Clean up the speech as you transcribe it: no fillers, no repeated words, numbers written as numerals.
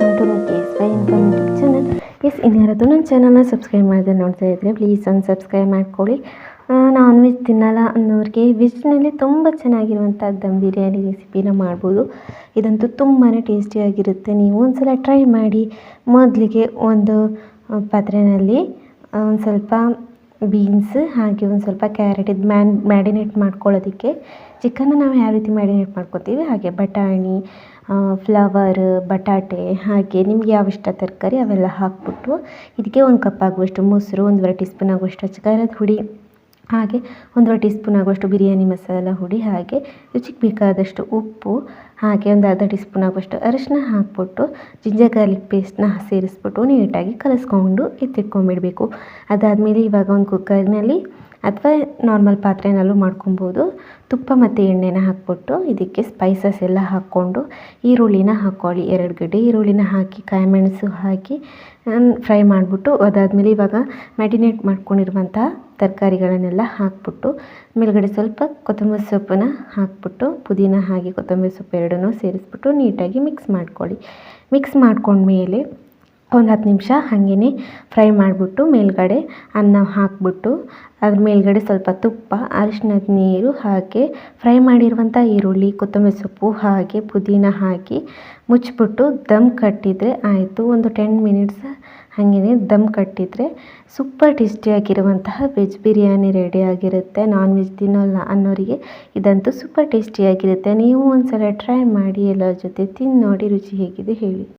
Welcome to ನಿಕೇಸ್ ವೈ income YouTube channel. ಇನ್ಯಾರಾದರೂ ನನ್ನ ಚಾನಲ್ನ ಸಬ್ಸ್ಕ್ರೈಬ್ ಮಾಡದೆ ನೋಡ್ತಾ ಇದ್ದರೆ ಪ್ಲೀಸ್ ಒಂದು ಸಬ್ಸ್ಕ್ರೈಬ್ ಮಾಡ್ಕೊಳ್ಳಿ. ನಾನ್ ವೆಜ್ ತಿನ್ನಲ್ಲ ಅನ್ನೋರಿಗೆ ವೆಜ್ನಲ್ಲಿ ತುಂಬ ಚೆನ್ನಾಗಿರುವಂಥ ದಮ್ ಬಿರಿಯಾನಿ ರೆಸಿಪಿನ ಮಾಡ್ಬೋದು. ಇದಂತೂ ತುಂಬಾ ಟೇಸ್ಟಿಯಾಗಿರುತ್ತೆ. ನೀವು ಒಂದ್ಸಲ ಟ್ರೈ ಮಾಡಿ. ಮೊದಲಿಗೆ ಒಂದು ಪಾತ್ರೆಯಲ್ಲಿ ಒಂದು ಸ್ವಲ್ಪ ಬೀನ್ಸ್ ಹಾಗೆ ಒಂದು ಸ್ವಲ್ಪ ಕ್ಯಾರೆಟ್ ಇದು ಮ್ಯಾರಿನೇಟ್ ಮಾಡ್ಕೊಳ್ಳೋದಕ್ಕೆ ಚಿಕನ್ನ ನಾವು ಯಾವ ರೀತಿ ಮ್ಯಾರಿನೇಟ್ ಮಾಡ್ಕೊತೀವಿ ಹಾಗೆ ಬಟಾಣಿ, ಫ್ಲವರ್, ಬಟಾಟೆ ಹಾಗೆ ನಿಮ್ಗೆ ಯಾವ ಇಷ್ಟ ತರಕಾರಿ ಅವೆಲ್ಲ ಹಾಕ್ಬಿಟ್ಟು ಇದಕ್ಕೆ 1 ಕಪ್ ಆಗುವಷ್ಟು ಮೊಸರು, 1/2 ಟೀ ಸ್ಪೂನ್ ಆಗುವಷ್ಟು ಖಾರದ ಹುಡಿ, ಹಾಗೆ 1/2 ಟೀ ಸ್ಪೂನ್ ಆಗುವಷ್ಟು ಬಿರಿಯಾನಿ ಮಸಾಲ ಹುಡಿ, ಹಾಗೆ ರುಚಿಗೆ ಬೇಕಾದಷ್ಟು ಉಪ್ಪು, ಹಾಗೆ ಒಂದು ಅರ್ಧ ಟೀ ಸ್ಪೂನ್ ಆಗುವಷ್ಟು ಅರಿಶಿನ ಹಾಕ್ಬಿಟ್ಟು ಜಿಂಜರ್ ಗಾರ್ಲಿಕ್ ಪೇಸ್ಟ್ನ ಸೇರಿಸ್ಬಿಟ್ಟು ನೀಟಾಗಿ ಕಲಿಸ್ಕೊಂಡು ಎತ್ತಿಟ್ಕೊಂಡ್ಬಿಡಬೇಕು. ಅದಾದಮೇಲೆ ಇವಾಗ ಒಂದು ಕುಕ್ಕರ್ನಲ್ಲಿ ಅಥವಾ ನಾರ್ಮಲ್ ಪಾತ್ರೆನಲ್ಲೂ ಮಾಡ್ಕೊಬೋದು. ತುಪ್ಪ ಮತ್ತು ಎಣ್ಣೆನ ಹಾಕ್ಬಿಟ್ಟು ಇದಕ್ಕೆ ಸ್ಪೈಸಸ್ ಎಲ್ಲ ಹಾಕ್ಕೊಂಡು ಈರುಳ್ಳಿನ ಹಾಕ್ಕೊಳ್ಳಿ. 2 ಗಡ್ಡೆ ಈರುಳ್ಳಿನ ಹಾಕಿ ಕಾಯಿಮೆಣಸು ಹಾಕಿ ಫ್ರೈ ಮಾಡಿಬಿಟ್ಟು ಅದಾದಮೇಲೆ ಇವಾಗ ಮ್ಯಾರಿನೇಟ್ ಮಾಡ್ಕೊಂಡಿರುವಂಥ ತರಕಾರಿಗಳನ್ನೆಲ್ಲ ಹಾಕ್ಬಿಟ್ಟು ಮೇಲ್ಗಡೆ ಸ್ವಲ್ಪ ಕೊತ್ತಂಬರಿ ಸೊಪ್ಪನ್ನ ಹಾಕ್ಬಿಟ್ಟು ಪುದೀನ ಹಾಗೆ ಕೊತ್ತಂಬರಿ ಸೊಪ್ಪು ಎರಡನ್ನೂ ಸೇರಿಸ್ಬಿಟ್ಟು ನೀಟಾಗಿ ಮಿಕ್ಸ್ ಮಾಡ್ಕೊಳ್ಳಿ. ಮಿಕ್ಸ್ ಮಾಡ್ಕೊಂಡ್ಮೇಲೆ ಒಂದು 10 ನಿಮಿಷ ಹಾಗೇ ಫ್ರೈ ಮಾಡಿಬಿಟ್ಟು ಮೇಲ್ಗಡೆ ಅನ್ನ ಹಾಕ್ಬಿಟ್ಟು ಅದ್ರ ಮೇಲ್ಗಡೆ ಸ್ವಲ್ಪ ತುಪ್ಪ, ಅರಿಶಿನದ ನೀರು ಹಾಕಿ ಫ್ರೈ ಮಾಡಿರುವಂಥ ಈರುಳ್ಳಿ, ಕೊತ್ತಂಬರಿ ಸೊಪ್ಪು ಹಾಗೆ ಪುದೀನ ಹಾಕಿ ಮುಚ್ಚಿಬಿಟ್ಟು ದಮ್ ಕಟ್ಟಿದರೆ ಆಯಿತು. ಒಂದು 10 ಮಿನಿಟ್ಸ್ ಹಾಗೇ ದಮ್ ಕಟ್ಟಿದರೆ ಸೂಪರ್ ಟೇಸ್ಟಿಯಾಗಿರುವಂತಹ ವೆಜ್ ಬಿರಿಯಾನಿ ರೆಡಿಯಾಗಿರುತ್ತೆ. ನಾನ್ ವೆಜ್ ತಿನ್ನೋಲ್ಲ ಅನ್ನೋರಿಗೆ ಇದಂತೂ ಸೂಪರ್ ಟೇಸ್ಟಿಯಾಗಿರುತ್ತೆ. ನೀವು ಒಂದ್ಸಲ ಟ್ರೈ ಮಾಡಿ, ಎಲ್ಲರ ಜೊತೆ ತಿಂದು ನೋಡಿ ರುಚಿ ಹೇಗಿದೆ ಹೇಳಿ.